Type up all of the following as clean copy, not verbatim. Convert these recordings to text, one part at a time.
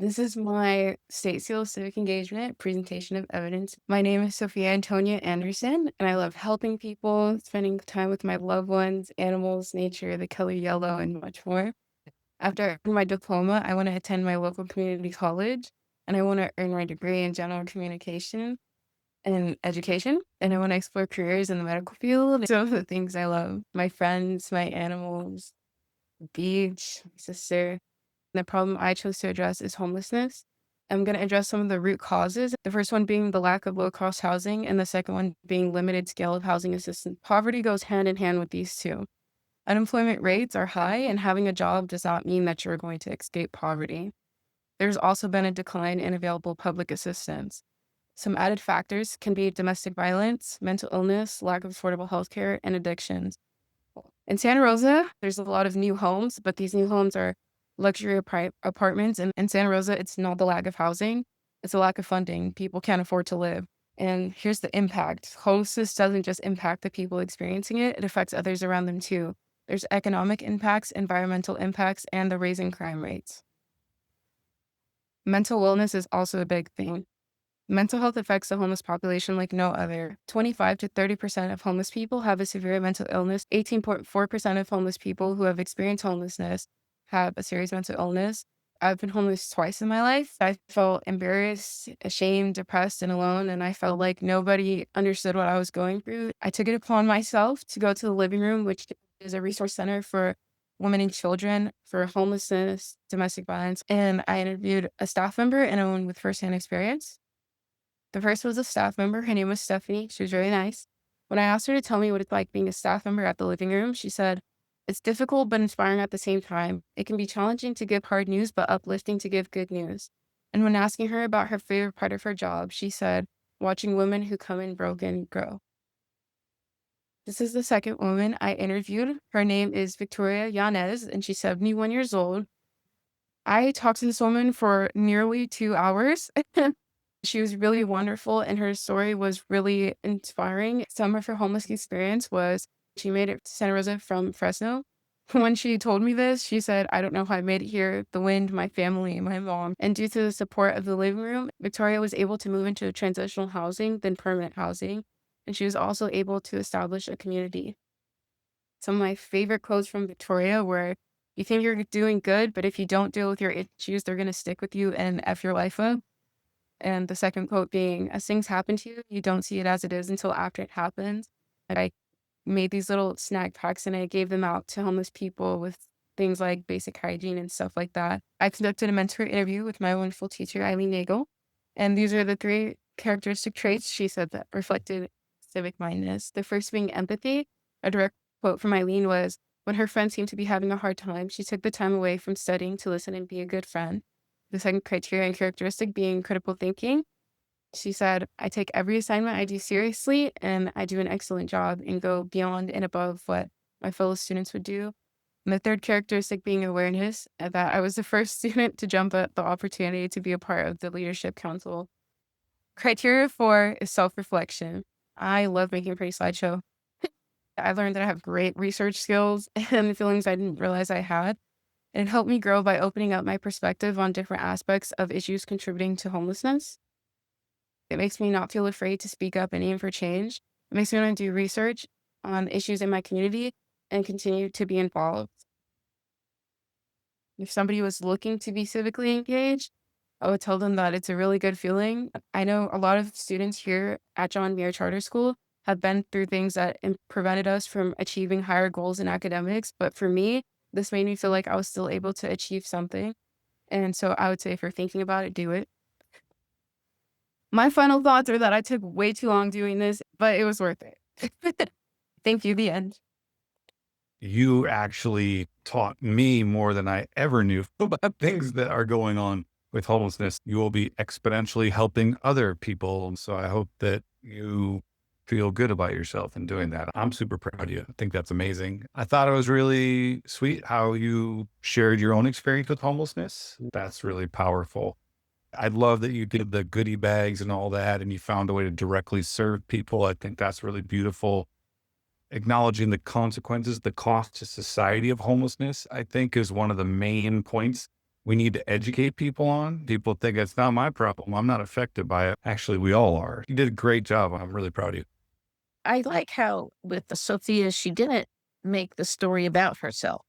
This is my state seal civic engagement presentation of evidence. My name is Sophia Antonia Anderson, and I love helping people, spending time with my loved ones, animals, nature, the color yellow, and much more. After I earn my diploma, I want to attend my local community college, and I want to earn my degree in general communication and education, and I want to explore careers in the medical field. Some of the things I love, my friends, my animals, the beach, my sister. The problem I chose to address is homelessness. I'm going to address some of the root causes. The first one being the lack of low cost housing, and the second one being limited scale of housing assistance. Poverty goes hand in hand with these two. Unemployment rates are high, and having a job does not mean that you're going to escape poverty. There's also been a decline in available public assistance. Some added factors can be domestic violence, mental illness, lack of affordable healthcare, and addictions. In Santa Rosa, there's a lot of new homes, but these new homes are luxury apartments. And in Santa Rosa, it's not the lack of housing, it's a lack of funding. People can't afford to live. And here's the impact. Homelessness doesn't just impact the people experiencing it, it affects others around them too. There's economic impacts, environmental impacts, and the raising crime rates. Mental wellness is also a big thing. Mental health affects the homeless population like no other. 25 to 30% of homeless people have a severe mental illness. 18.4% of homeless people who have experienced homelessness have a serious mental illness. I've been homeless twice in my life. I felt embarrassed, ashamed, depressed, and alone, and I felt like nobody understood what I was going through. I took it upon myself to go to the living room, which is a resource center for women and children for homelessness, domestic violence, and I interviewed a staff member and a woman with firsthand experience. The first was a staff member. Her name was Stephanie. She was very nice. When I asked her to tell me what it's like being a staff member at the living room, she said, "It's difficult but inspiring at the same time. It can be challenging to give hard news, but uplifting to give good news." And when asking her about her favorite part of her job, she said, "Watching women who come in broken grow." This is the second woman I interviewed. Her name is Victoria Yanez, and she's 71 years old. I talked to this woman for nearly 2 hours. She was really wonderful, and her story was really inspiring. Some of her homeless experience was she made it to Santa Rosa from Fresno. When she told me this, she said, "I don't know how I made it here, the wind, my family, my mom." And due to the support of the living room, Victoria was able to move into transitional housing, then permanent housing. And she was also able to establish a community. Some of my favorite quotes from Victoria were, "You think you're doing good, but if you don't deal with your issues, they're going to stick with you and F your life up." And the second quote being, "As things happen to you, you don't see it as it is until after it happens." And I made these little snack packs and I gave them out to homeless people with things like basic hygiene and stuff like that. I conducted a mentor interview with my wonderful teacher, Eileen Nagel. And these are the three characteristic traits she said that reflected civic mindedness. The first being empathy. A direct quote from Eileen was, when her friends seemed to be having a hard time, she took the time away from studying to listen and be a good friend. The second criteria and characteristic being critical thinking. She said, "I take every assignment I do seriously and I do an excellent job and go beyond and above what my fellow students would do." And the third characteristic being awareness, that I was the first student to jump at the opportunity to be a part of the leadership council. Criteria 4 is self-reflection. I love making a pretty slideshow. I learned that I have great research skills and feelings I didn't realize I had. And it helped me grow by opening up my perspective on different aspects of issues contributing to homelessness. It makes me not feel afraid to speak up and aim for change. It makes me want to do research on issues in my community and continue to be involved. If somebody was looking to be civically engaged, I would tell them that it's a really good feeling. I know a lot of students here at John Muir Charter School have been through things that prevented us from achieving higher goals in academics. But for me, this made me feel like I was still able to achieve something. And so I would say if you're thinking about it, do it. My final thoughts are that I took way too long doing this, but it was worth it. Thank you. The end. You actually taught me more than I ever knew about things that are going on with homelessness. You will be exponentially helping other people. And so I hope that you feel good about yourself in doing that. I'm super proud of you. I think that's amazing. I thought it was really sweet how you shared your own experience with homelessness. That's really powerful. I love that you did the goodie bags and all that, and you found a way to directly serve people. I think that's really beautiful. Acknowledging the consequences, the cost to society of homelessness, I think is one of the main points we need to educate people on. People think it's not my problem. I'm not affected by it. Actually, we all are. You did a great job. I'm really proud of you. I like how with the Sophia, she didn't make the story about herself,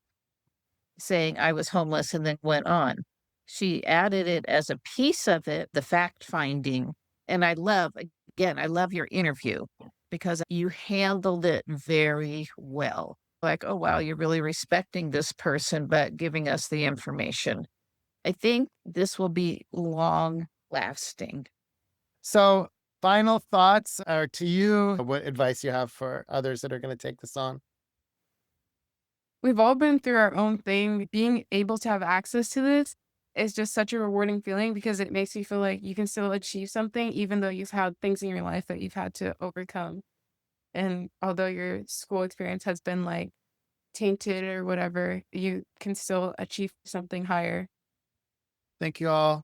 saying I was homeless and then went on. She added it as a piece of it, the fact finding. And again, I love your interview because you handled it very well. Like, oh, wow, you're really respecting this person, but giving us the information. I think this will be long lasting. So, final thoughts are to you. What advice you have for others that are going to take this on? We've all been through our own thing. Being able to have access to this is just such a rewarding feeling because it makes you feel like you can still achieve something, even though you've had things in your life that you've had to overcome. And although your school experience has been like tainted or whatever, you can still achieve something higher. Thank you all.